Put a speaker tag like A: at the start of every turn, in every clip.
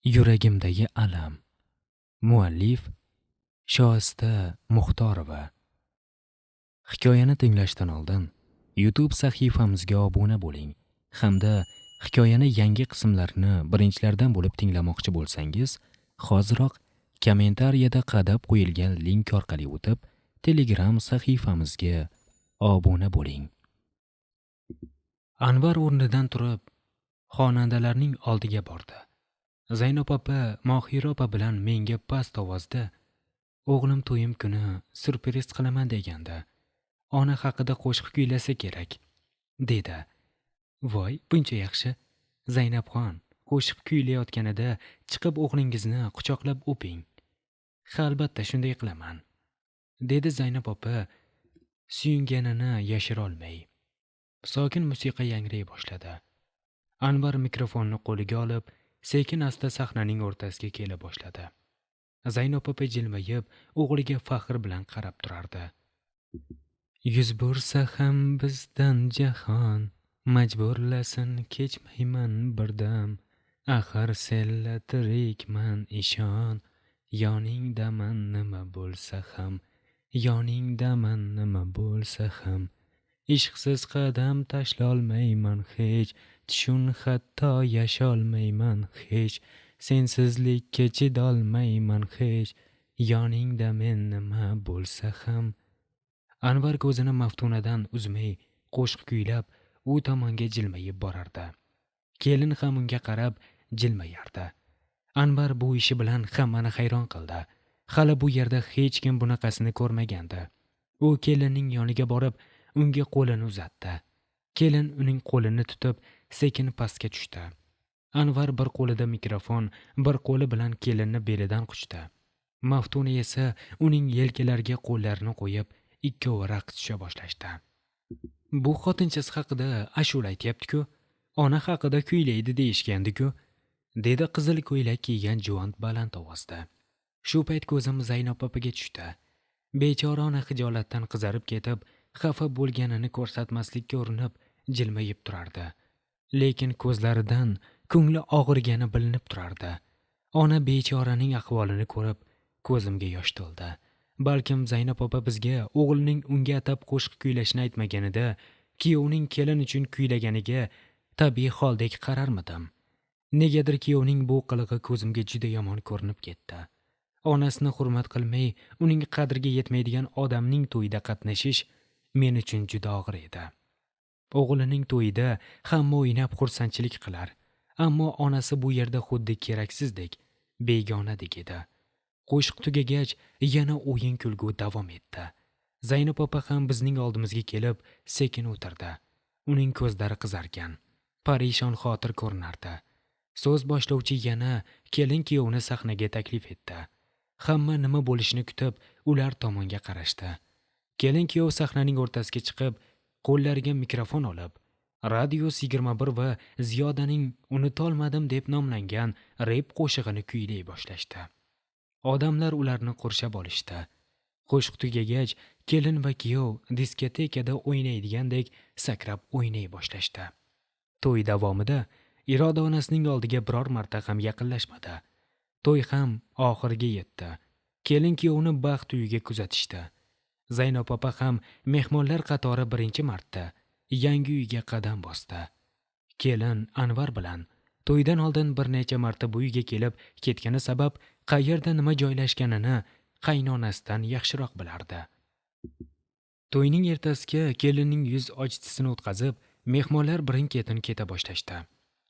A: Yuragimdagi alam. Muallif Shoista Muxtorova. Hikoyani tinglashdan oldin YouTube sahifamizga obuna bo'ling hamda hikoyani yangi qismlarini birinchilardan bo'lib tinglamoqchi bo'lsangiz, hoziroq kommentariyada qadab qo'yilgan link orqali o'tib, Telegram sahifamizga obuna bo'ling. Anvar o'rnidan turib, xonandalarning oldiga bordi. Zaynab opa Mohira opa bilan menga past ovozda "O'g'lim to'yim kuni surpriz qilaman deganda, ona haqida qo'shiq kuylasa kerak", dedi. Voy, buncha yaxshi. Zaynabxon, qo'shiq kuylayotganida chiqib o'g'lingizni quchoqlab o'ping. Ha, albatta shunday qilaman, dedi Zaynab opa suyunganini yashira olmay. Sokin musiqa yangray boshladi. Anvar mikrofonni qo'liga olib, sekin-asta sahnaning o'rtasiga kela boshladi. Zaynab opa jilmayib, o'g'liga faxr bilan qarab turardi. Yuz bursa ham bizdan jahon, majburlasin kechmayman birdam. Axir senla tirikman ishon, yoningdaman nima bo'lsa ham, yoningdaman nima bo'lsa ham. Ishqsiz qadam tashlolmayman hech, tushun hatto yasholmayman hech. Sensizlikka chidolmayman hech, yoningda men nima bo'lsa ham. Anvar ko'zini Maftunadan uzmay qo'shiq kuylab u tomonga jilmayib borardi. Kelin ham unga qarab jilmayardi. Anvar bu ishi bilan hammani hayron qildi. Hali bu yerda hech kim bunaqasini ko'rmagandi. U kelinning yoniga borib, unga qo'lini uzatdi. Kelin uning qo'lini tutib, sekin pastga tushdi. Anvar bir qo'lida mikrofon, bir qo'li bilan kelinni belidan quchdi. Maftuna esa uning yelkalariga qo'llarini qo'yib, ikkovi raqslasha boshlashdi. Bu xotinchasi haqida ashula aytayapti-ku, ona haqida kuylaydi deyishgandi-ku, dedi qizil ko'ylak kiygan juvon baland ovozda. Shu payt ko'zim Zaynab opaga tushdi. Bechora ona xijolatdan qizarib ketib, xafa bo'lganini ko'rsatmaslikka urinib, jilmayib turardi. Lekin ko'zlaridan ko'ngli og'irgani bilinib turardi. Ona bechoraning ahvolini ko'rib, ko'zimga yosh to'ldi. Balkim Zaynab opa bizga o'g'lining unga atab qo'shiq kuylashini aytmaganida, kuyovning kelin uchun kuylaganiga tabiiy holdek qararmidim. Negadir kuyovning bu qilig'i ko'zimga juda yomon ko'rinib ketdi. Onasini hurmat qilmay, uning qadriga yetmaydigan odamning to'yida qatnashish men uchun juda og'ir edi. O'g'lining to'yida hamma o'ynab xursandchilik qilar, ammo onasi bu yerda xuddi keraksizdek, begonadek edi. Qo'shiq tugagach, yana o'yin-kulgu davom etdi. Zaynab opa ham bizning oldimizga kelib, sekin o'tirdi. Uning ko'zlari qizargan, parishon xotir ko'rinardi. So'z boshlovchi yana kelin-kuyovni sahnaga taklif etdi. Hamma nima bo'lishini kutib, ular tomonga qarashdi. Kelin-kuyov sahnaning o'rtasiga chiqib, qo'llariga mikrofon olib, Radio 21 va Ziyodaning Unutolmadim deb nomlangan rep qo'shig'ini kuylay boshlashdi. Odamlar ularni qurshab olishdi. Qo'shiq tugagach, kelin va kuyov diskotekada o'ynaydigandek sakrab o'ynay boshlashdi. To'y davomida Iroda onasining oldiga biror marta ham yaqinlashmadi. To'y ham oxiriga yetdi. Kelin-kuyovni baxt uyiga kuzatishdi. Zaynab opa ham mehmonlar qatori birinchi marta yangi uyga qadam bosdi. Kelin Anvar bilan to'ydan oldin bir necha marta bu uyga kelib ketgani sabab qayerda nima joylashganini qaynonasidan yaxshiroq bilardi. To'yning ertasiga kelinning yuz ochtisini o'tkazib, mehmonlar birin-ketin keta boshlashdi.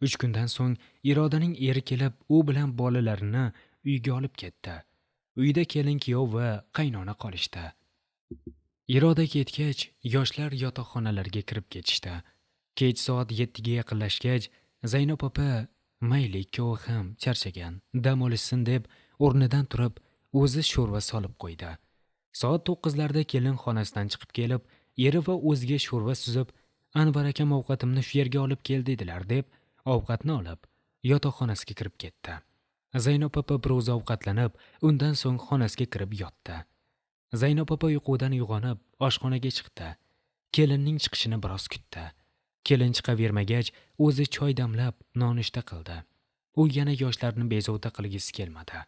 A: 3 kundan so'ng Irodaning eri kelib, u bilan bolalarini uyga olib ketdi. Uyda kelin-kuyov va qaynona qolishdi. Iroda ketgach, yoshlar yotoqxonalarga kirib ketishdi. Kech soat 7 ga yaqinlashgach, Zaynab opa mayli ikkovi ham charchagan, dam olishsin deb o'rnidan turib, o'zi sho'rva solib qo'ydi. Soat 9 larda kelin xonasidan chiqib kelib, eri va o'ziga sho'rva suzib, Anvar akam ovqatimni shu yerga olib kel dedilar deb, ovqatni olib, yotoqxonasiga kirib ketdi. Zaynab opa biroz ovqatlanib, undan so'ng xonasiga kirib yotdi. Zaynab opa uyqudan uyg'onib, oshxonaga chiqdi. Kelinning chiqishini biroz kutdi. Kelin chiqavermagach, o'zi choy damlab, nonushta qildi. U yana yoshlarni bezovta qilgisi kelmadi.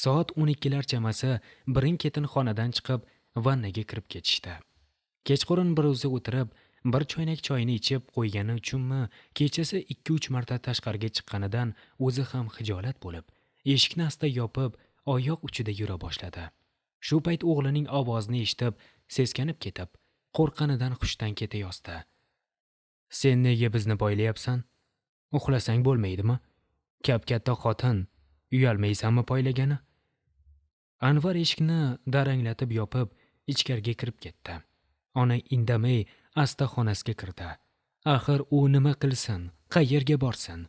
A: Soat 12lar chamasi birin-ketin xonadan chiqib vannaga kirib ketishdi. Kechqurun bir o'zi o'tirib, bir choynak choyni ichib qo'ygani uchunmi, kechasi 2-3 marta tashqariga chiqqanidan o'zi ham xijolat bo'lib, eshikni asta yopib, oyoq uchida yura boshladi. Shu payt o'g'lining ovozini eshitib, seskanib ketib, qo'rqqanidan hushdan ketayozdi. "Sen nega bizni poylayapsan? Uxlasang bo'lmaydimi? Kap-katta xotin, uyalmaysanmi poylagani?" Anvar eshikni daranglatib yopib, ichkariga kirib ketdi. Ona indamay asta xonasiga kirdi. Axir u nima qilsin, qayerga borsin?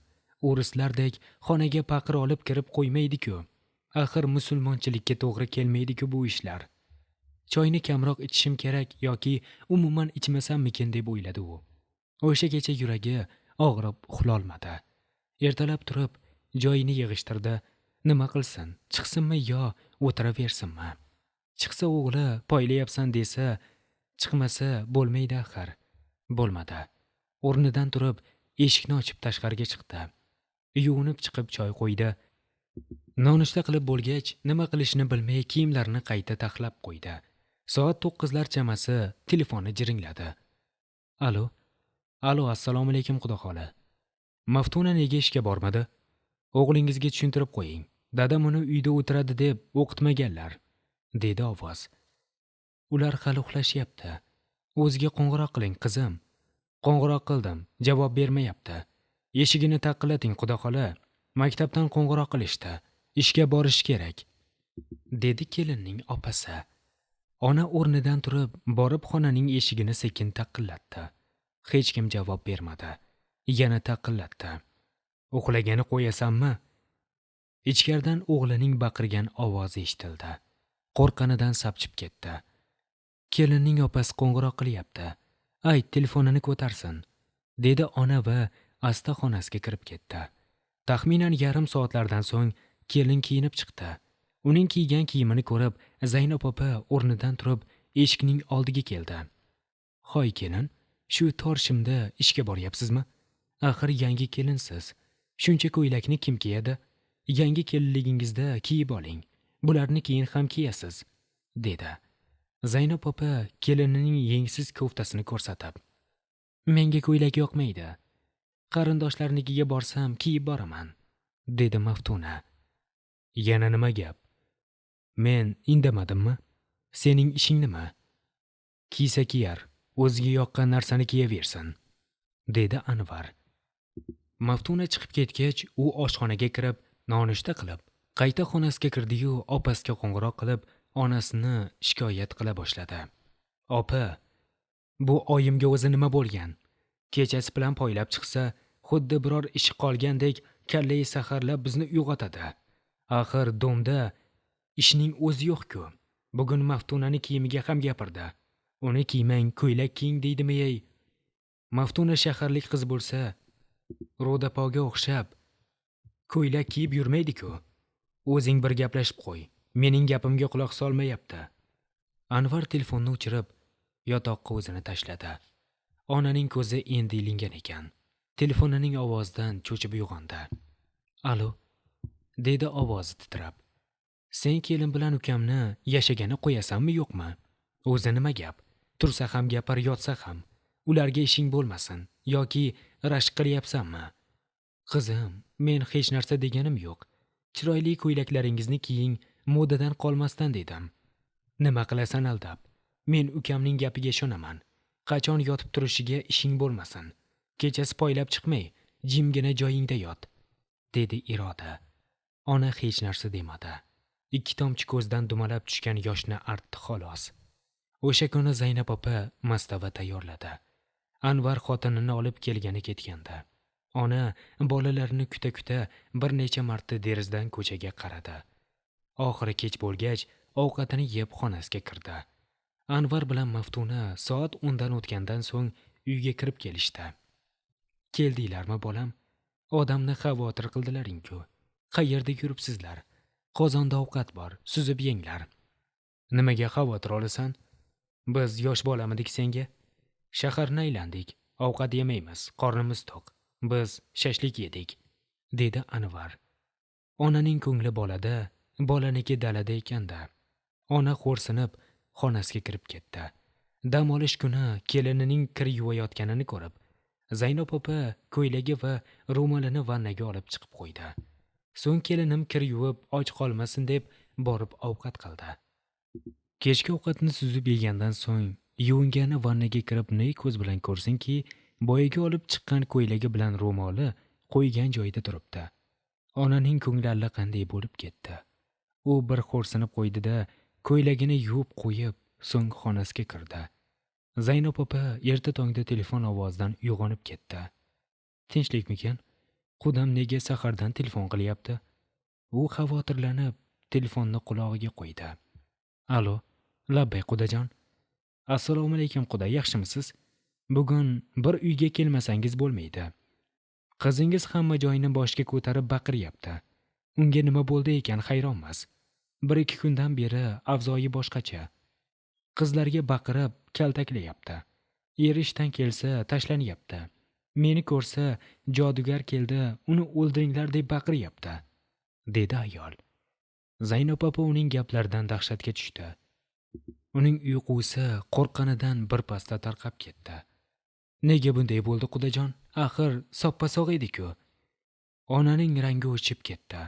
A: O'rislardek xonaga paqir olib kirib qo'ymaydi-ku. Axir musulmonchilikka to'g'ri kelmaydi-ku bu ishlar. Choyni kamroq ichishim kerak yoki umuman ichmasammikin deb o'yladi u. O'sha kecha yuragi og'rib uxlolmadi. Ertalab turib, joyini yig'ishtirdi. Nima qilsin? Chiqsinmi yo o'tiraversinmi? Chiqsa o'g'li poylayapsan desa, chiqmasa bo'lmaydi axir. Bo'lmadi. O'rnidan turib, eshikni ochib tashqariga chiqdi. Yuvinib chiqib choy qo'ydi. Nonushta qilib bo'lgach, nima qilishni bilmay kiyimlarini qayta taxlab qo'ydi. Soat 9lar chamasi telefoni jiringladi. Alo. Alo, assalomu alaykum xudo xola. Maftuna nega ishga bormadi? O'g'lingizga tushuntirib qo'ying. Dadam uni uyda o'tiradi deb o'qitmaganlar, dedi ovoz. Ular hali uxlashyapti. O'ziga qo'ng'iroq qiling, qizim. Qo'ng'iroq qildim, javob bermayapti. Eshigini taqillating, xudo xola. Maktabdan qo'ng'iroq qilishdi. Ishga borish kerak, dedi kelinning opasi. Ona o'rnidan turib, borib xonaning eshigini sekin taqillatdi. Hech kim javob bermadi. Yana taqillatdi. Uxlagani qo'yasanmi? Ichkaridan o'g'lining baqirgan ovozi eshitildi. Qo'rqqanidan sapchib ketdi. Kelinning opasi qo'ng'iroq qilyapti. Ayt, telefonini ko'tarsin, dedi ona va asta xonasiga kirib ketdi. Taxminan yarim soatlardan so'ng kelin kiyinib chiqdi. Uning kiygan kiyimini ko'rib, Zaynab opa o'rnidan turib, eshikning oldiga keldi. "Hoy kelin, shu tor shimda ishga boryapsizmi? Axir yangi kelinsiz. Shuncha ko'ylakni kim kiyadi? Yangi kelinligingizda kiyib oling. Bularni keyin ham kiyasiz", dedi. Zaynab opa kelinining yengsiz koftasini ko'rsatib, "Menga ko'ylak yoqmaydi. Qarindoshlarnikiga borsam kiyib boraman", dedi Maftuna. "Yana nima gap? Men indamadimmi? Sening ishing nima? Kiysa kiyar, o'ziga yoqqan narsani kiyaversin", dedi Anvar. Maftuna chiqib ketgach, u oshxonaga kirib, nonushta qilib, qayta xonasiga kirdi-yu, opasiga qo'ng'iroq qilib, onasini shikoyat qila boshladi. "Opa, bu oyimga o'zi nima bo'lgan? Kechasi bilan poylab chiqsa, xuddi biror ishi qolgandek kallai saharlab bizni uyg'otadi. Axir domda ishning o'zi yo'q-ku. Bugun Maftunani kiyimiga ham gapirdi. Uni kiymang, ko'ylak kiying deydimi-ey? Maftuna shaharlik qiz bo'lsa, Ro'dapoga o'xshab ko'ylak kiyib yurmaydi-ku. O'zing bir gaplashib qo'y. Mening gapimga quloq solmayapti." Anvar telefonni o'chirib, yotoqqa o'zini tashladi. Onaning ko'zi endi ilingan ekan. Telefonining ovozidan cho'chib uyg'ondi. "Alo", dedi ovozi titrab. "Sen kelin bilan ukamni yashagani qo'yasanmi yo'qmi? O'zi nima gap? Tursa ham gapir, yotsa ham. Ularga ishing bo'lmasin yoki rashk qilyapsanmi?" "Qizim, men hech narsa deganim yo'q. Chiroyli ko'ylaklaringizni kiying, modadan qolmasdan dedim. Nima qilasan aldab? Men ukamning gapiga ishonaman. Qachon yotib turishiga ishing bo'lmasin. Kechasi poylab chiqmay, jimgina joyingda yot", dedi Iroda. Ona hech narsa demadi. 2 tomchi ko'zdan dumalab tushgan yoshni artdi xolos. O'sha kuni Zaynab opa mastava tayyorladi. Anvar xotinini olib kelgani ketgandi. Ona bolalarini kuta-kuta bir necha marta derazadan ko'chaga qaradi. Oxiri kech bo'lgach, ovqatini yeb xonasiga kirdi. Anvar bilan Maftuna soat 10 dan o'tgandan so'ng uyga kirib kelishdi. "Keldinglarmi bolam? Odamni xavotir qildilaring-ku. Qayerda yuribsizlar? Qozonda ovqat bor, suzib yenglar." "Nimaga xavotir olasan? Biz yosh bolamidik senga? Shaharni aylandik, ovqat yemaymiz, qornimiz to'q. Biz shashlik yedik. dedi Anvar. Onaning ko'ngli bolada, bolaniki dalada ekanda. Ona xo'rsinib xonasiga kirib ketdi. Dam olish kuni kelinining kir yuvayotganini ko'rib, Zaynob opa ko'ylagi va ro'molini vannaga olib chiqib qo'ydi. So'ng kelinim kir yuvib och qolmasin deb borib ovqat qildi. Kechki ovqatni suzib yegandan so'ng yuvingani vannaga kirib ne ko'z bilan ko'rsinki, boyaga olib chiqqan ko'ylagi bilan ro'moli qo'ygan joyida turibdi. Onaning ko'ngli allaqanday bo'lib ketdi. U bir xo'rsinib qo'ydi-da, ko'ylagini yuvib qo'yib, so'ng xonasiga kirdi. Zaynob opa erta tongda telefon ovozidan uyg'onib ketdi. Tinchlikmikan? Qudam nega sahardan telefon qilyapti? U xavotirlanib telefonni qulog'iga qo'ydi. Alo, labbay qudajon. Assalomu alaykum quda, yaxshimisiz? Bugun bir uyga kelmasangiz bo'lmaydi. Qizingiz hamma joyini boshga ko'tarib baqiryapti. Unga nima bo'ldi ekan hayronmas. 1-2 kundan beri avzoyi boshqacha. Qizlarga baqirib kaltaklayapti. Eri ishdan kelsa tashlanyapti. Meni ko'rsa jodugar keldi, uni o'ldiringlar deb baqiryapti, dedi ayol. Zaynob opa uning gaplaridan dahshatga tushdi. Uning uyqusi qo'rqqanidan birpasda tarqab ketdi. Nega bunday bo'ldi qudajon? Axir soppa-sog' edi-ku. Onaning rangi o'chib ketdi.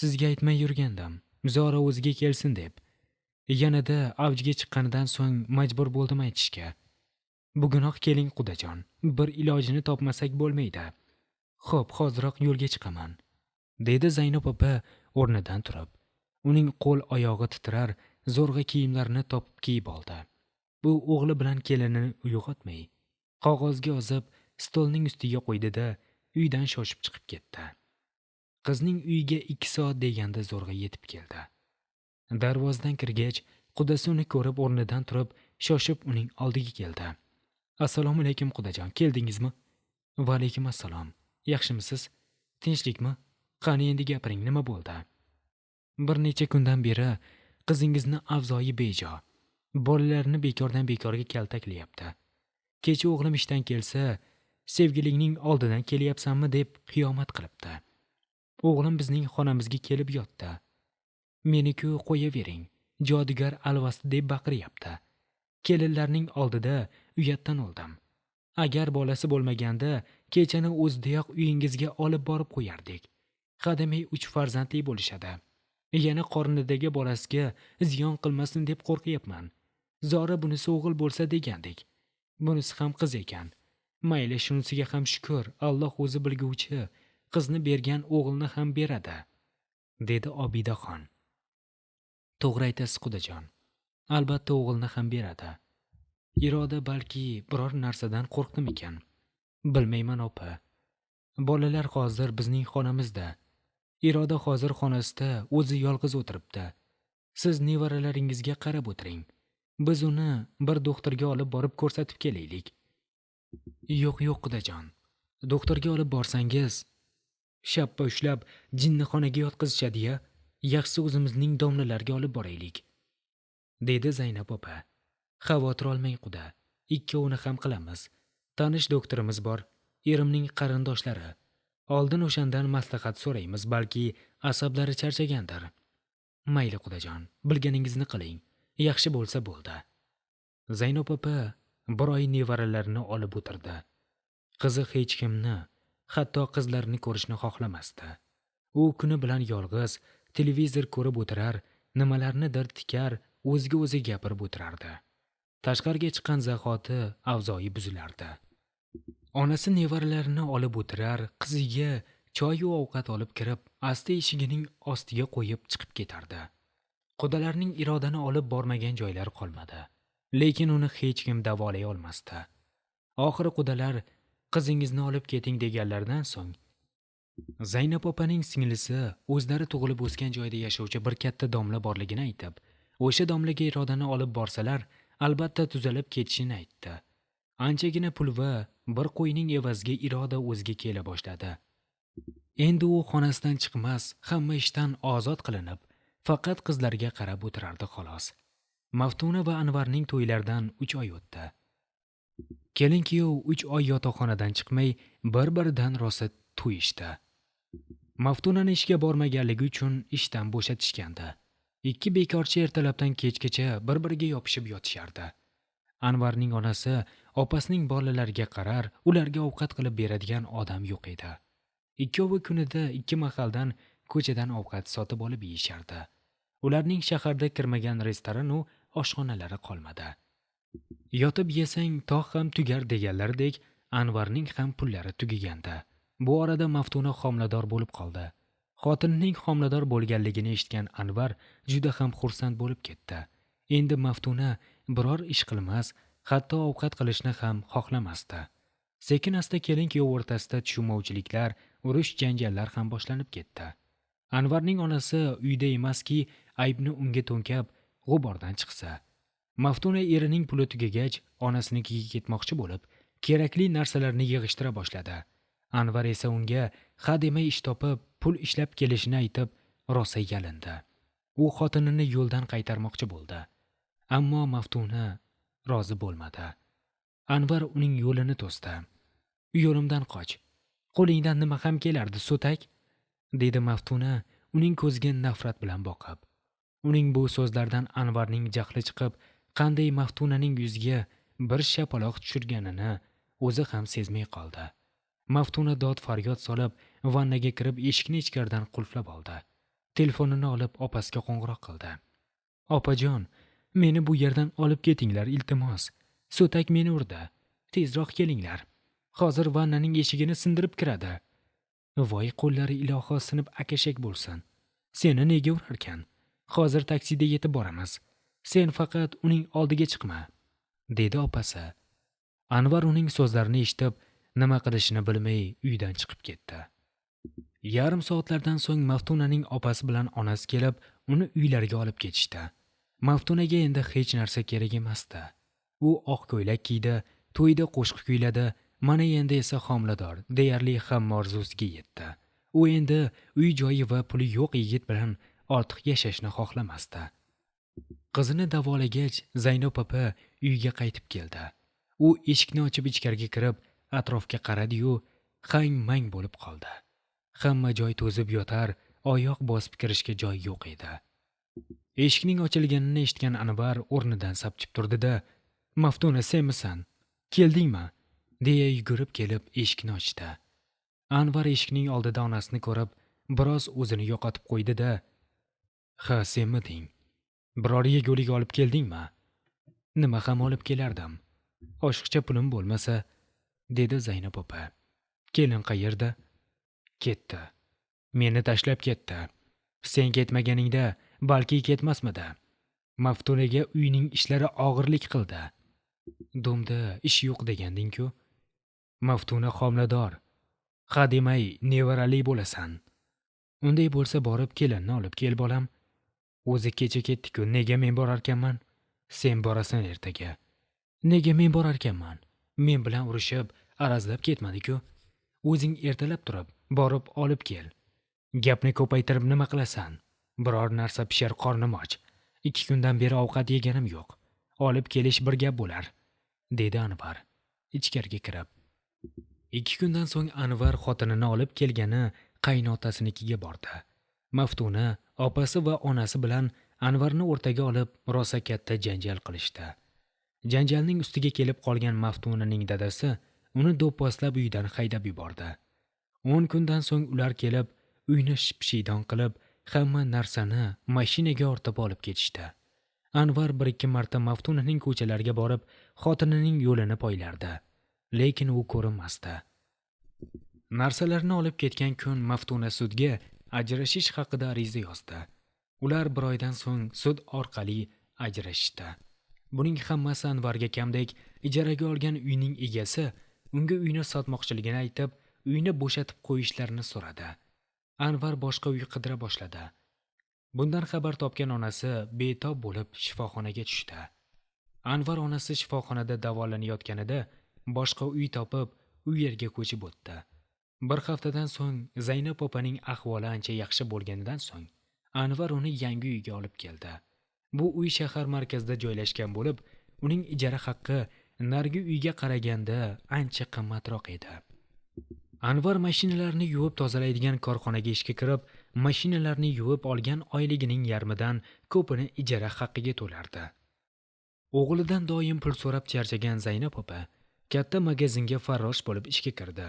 A: Sizga aytmay yurgandim, Zora o'ziga kelsin deb. Yanada avjiga chiqqanidan so'ng majbur bo'ldim aytishga. Bugunoq keling qudajon, bir ilojini topmasak bo'lmaydi. Xo'p, hoziroq yo'lga chiqaman, dedi Zaynob opa o'rnidan turib. Uning qo'l oyog'i titrar, zo'rg'a kiyimlarini topib kiyib oldi. Bu o'g'li bilan kelinini uyg'otmay, qog'ozga yozib stolning ustiga qo'ydi-da, uydan shoshib chiqib ketdi. Qizning uyiga 2 soat deganda zo'rg'a yetib keldi. Darvozadan kirgach, qudasi uni ko'rib o'rnidan turib, shoshib uning oldiga keldi. Assalomu alaykum qudajon, keldingizmi? Va alaykum assalom. Yaxshimisiz? Tinchlikmi? Qani endi gapiring, nima bo'ldi? Bir necha kundan beri qizingizni avzoyi bejo. Bolalarni bekordan bekorga kaltaklayapti. Kecha o'g'lim ishdan kelsa, sevgilingning oldidan kelyapsanmi deb qiyomat qilibdi. O'g'lim bizning xonamizga kelib yotdi. Meni-ku qo'yavering, jodugar alvasti deb baqiryapti. Kelinlarning oldida uyatdan o'ldim. Agar bolasi bo'lmaganda, kechani o'zidayoq uyingizga olib borib qo'yardik. Qadimiy 3 farzandli bo'lishadi. Yana qornidagi bolasiga ziyon qilmasin deb qo'rqyapman. Zora bunisi o'g'il bo'lsa degandik. Bunisi ham qiz ekan. Mayli, shunisiga ham shukr, Alloh o'zi bilguvchi, qizni bergan o'g'ilni ham beradi, dedi Obidaxon. To'g'ri aytasiz qudajon. Albatta o'g'ilni ham beradi. Iroda balki biror narsadan qo'rqdimikan? Bilmayman opa. Bolalar hozir bizning xonamizda. Iroda hozir xonasida o'zi yolg'iz o'tiribdi. Siz nevaralaringizga qarab o'tiring. Biz uni bir doktorga olib borib ko'rsatib kelaylik. Yo'q, qudajon. Doktorga olib borsangiz, shappa ushlab jinnixonaga yotqizishadi-ya. Yaxshisi o'zimizning domlalarga olib boraylik, dedi Zaynab opa. Xavotir olmang quda, ikkovini ham qilamiz. Tanish doktorimiz bor, erimning qarindoshlari. Oldin o'shandan maslahat so'raymiz, balki asablari charchagandir. Mayli qudajon, bilganingizni qiling. Yaxshi bo'lsa bo'ldi. Zaynob opa bir oy nevaralarini olib o'tirdi. Qizi hech kimni, hatto qizlarini ko'rishni xohlamasdi. U kuni bilan yolg'iz televizor ko'rib o'tirar, nimalarnidir tikar, o'ziga o'zi gapirib o'tirardi. Tashqariga chiqqan zahoti avzoyi buzilardi. Onasi nevaralarini olib o'tirar, qiziga choy va ovqat olib kirib, asta eshigining ostiga qo'yib chiqib ketardi. Qudalarning irodani olib bormagan joylari qolmadi. Lekin uni hech kim davolay olmasdi. Oxiri qudalar qizingizni olib keting deganlaridan so'ng Zaynab opaning singlisi o'zlari tug'ilib o'sgan joyda yashovchi bir katta domla borligini aytib, o'sha domlaga irodani olib borsalar, albatta tuzalib ketishini aytdi. Anchagina pul va bir qo'yning evaziga iroda o'ziga kela boshladi. Endi u xonasidan chiqmas, hamma ishdan ozod qilinib, faqat qizlarga qarab o'tirardi xolos. Maftuna va Anvarning to'ylaridan 3 oy o'tdi. Kelin-kuyov 3 oy yotoqxonadan chiqmay, bir-biridan rosa to'yishdi. Maftunani ishga bormaganligi uchun ishdan bo'shatishgandi. Ikki bekorchi ertalabdan kechgacha bir-biriga yopishib yotishardi. Anvarning onasi opasining bolalariga qarar, ularga ovqat qilib beradigan odam yo'q edi. Ikkovi kunida ikki mahaldan ko'chadan ovqat sotib olib yeyishardi. Ularning shaharda kirmagan restoran u oshxonalari qolmadi. Yotib yesang tog' ham tugar deganlaridek Anvarning ham pullari tugagandi. Bu orada Maftuna homilador bo'lib qoldi. Xotinining homilador bo'lganligini eshitgan Anvar juda ham xursand bo'lib ketdi. Endi Maftuna biror ish qilmas, hatto ovqat qilishni ham xohlamasdi. Sekin-asta kelin-kuyov o'rtasida tushunmovchiliklar, urush janjallar ham boshlanib ketdi. Anvarning onasi uyda emaski, aybni unga to'nkab, g'ubordan chiqsa. Maftuna erining puli tugagach, onasinikiga ketmoqchi bo'lib, kerakli narsalarni yig'ishtira boshladi. Anvar esa unga hademay ish topib, pul ishlab kelishini aytib, rosa yalindi. U xotinini yo'ldan qaytarmoqchi bo'ldi. Ammo Maftuna rozi bo'lmadi. Anvar uning yo'lini to'sdi. "Yo'limdan qoch. Qo'lingdan nima ham kelardi, so'tak?" dedi Maftuna uning ko'ziga nafrat bilan boqib. Uning bu so'zlardan Anvarning jahli chiqib, qanday Maftunaning yuziga bir shapaloq tushirganini o'zi ham sezmay qoldi. Maftuna dod faryod solib, vannaga kirib eshikni ichkaridan qulflab oldi. Telefonini olib opasiga qo'ng'iroq qildi. "Opajon, meni bu yerdan olib ketinglar, iltimos. So'tak meni urdi. Tezroq kelinglar. Hozir vannaning eshigini sindirib kiradi." "Voy qo'llari iloho sinib akashak bo'lsin. Seni nega urarkan? Hozir taksida yetib boramiz. Sen faqat uning oldiga chiqma", dedi opasi. Anvar uning so'zlarini eshitib, nima qilishini bilmay uydan chiqib ketdi. Yarim soatlardan so'ng Maftunaning opasi bilan onasi kelib, uni uylariga olib ketishdi. Maftunaga endi hech narsa kerak emasdi. U oq ko'ylak kiydi, to'yda qo'shiq kuyladi, mana endi esa homilador, deyarli hamma orzusiga yetdi. U endi uy joyi va puli yo'q yigit bilan ortiq yashashni xohlamasdi. Qizini davolagach, Zaynob opa uyga qaytib keldi. U eshikni ochib ichkariga kirib, atrofga qaradi-yu, hang-mang bo'lib qoldi. Hamma joy to'zib yotar, oyoq bosib kirishga joy yo'q edi. Eshikning ochilganini eshitgan Anvar o'rnidan sapchib turdi-da, "Maftuna, senmisan? Keldingmi?" deya yugurib kelib eshikni ochdi. Anvar eshikning oldida onasini ko'rib, biroz o'zini yo'qotib qo'ydi-da, "Ha, senmiding? Biror yegulik olib keldingmi?" "Nima ham olib kelardim? Oshiqcha pulim bo'lmasa", dedi Zaynab opa. "Kelin qayerda?" "Ketdi. Meni tashlab ketdi. Sen ketmaganingda balki ketmasmidi. Maftunaga uyning ishlari og'irlik qildi. Domda ish yo'q deganding-ku. Maftuna homilador. Hademay nevarali bo'lasan. Unday bo'lsa borib kelinni olib kel, bolam. O'zi kecha ketdi-ku, nega men borarkanman? Sen borasan ertaga." "Nega men borarkanman? Men bilan urushib, arazlab ketmadi-ku. O'zing ertalab turib, borib olib kel. Gapni ko'paytirib nima qilasan? Biror narsa pishar, qornim och. 2 kundan beri ovqat yeganim yo'q. Olib kelish bir gap bo'lar", dedi Anvar ichkariga kirib. 2 kundan so'ng Anvar xotinini olib kelgani qaynotasinikiga bordi. Maftuna opasi va onasi bilan Anvarni o'rtaga olib rosa katta janjal qilishdi. Janjalning ustiga kelib qolgan Maftunaning dadasi uni do'pposlab uydan haydab yubordi. 10 kundan so'ng ular kelib, uyni ship-shiydon qilib, hamma narsani mashinaga ortib olib ketishdi. Anvar 1-2 marta Maftunaning ko'chalariga borib, xotinining yo'lini poylardi, lekin u ko'rinmasdi. Narsalarni olib ketgan kun Maftuna sudga ajrashish haqida ariza yozdi. Ular 1 oydan so'ng sud orqali ajrashishdi. Buning hammasi Anvarga kamdek ijaraga olgan uyning egasi unga uyni sotmoqchiligini aytib, uyni bo'shatib qo'yishlarini so'radi. Anvar boshqa uy qidira boshladi. Bundan xabar topgan onasi betob bo'lib shifoxonaga tushdi. Anvar onasi shifoxonada davolanayotganida boshqa uy topib, u yerga ko'chib o'tdi. 1 haftadan so'ng Zaynab opaning ahvoli ancha yaxshi bo'lganidan so'ng Anvar uni yangi uyga olib keldi. Bu uy shahar markazida joylashgan bo'lib, uning ijara haqqi narigi uyga qaraganda ancha qimmatroq edi. Anvar mashinalarni yuvib tozalaydigan korxonaga ishga kirib, mashinalarni yuvib olgan oyligining yarmidan ko'pini ijara haqqiga to'lardi. O'g'lidan doim pul so'rab charchagan Zaynab opa katta magazinga farrosh bo'lib ishga kirdi.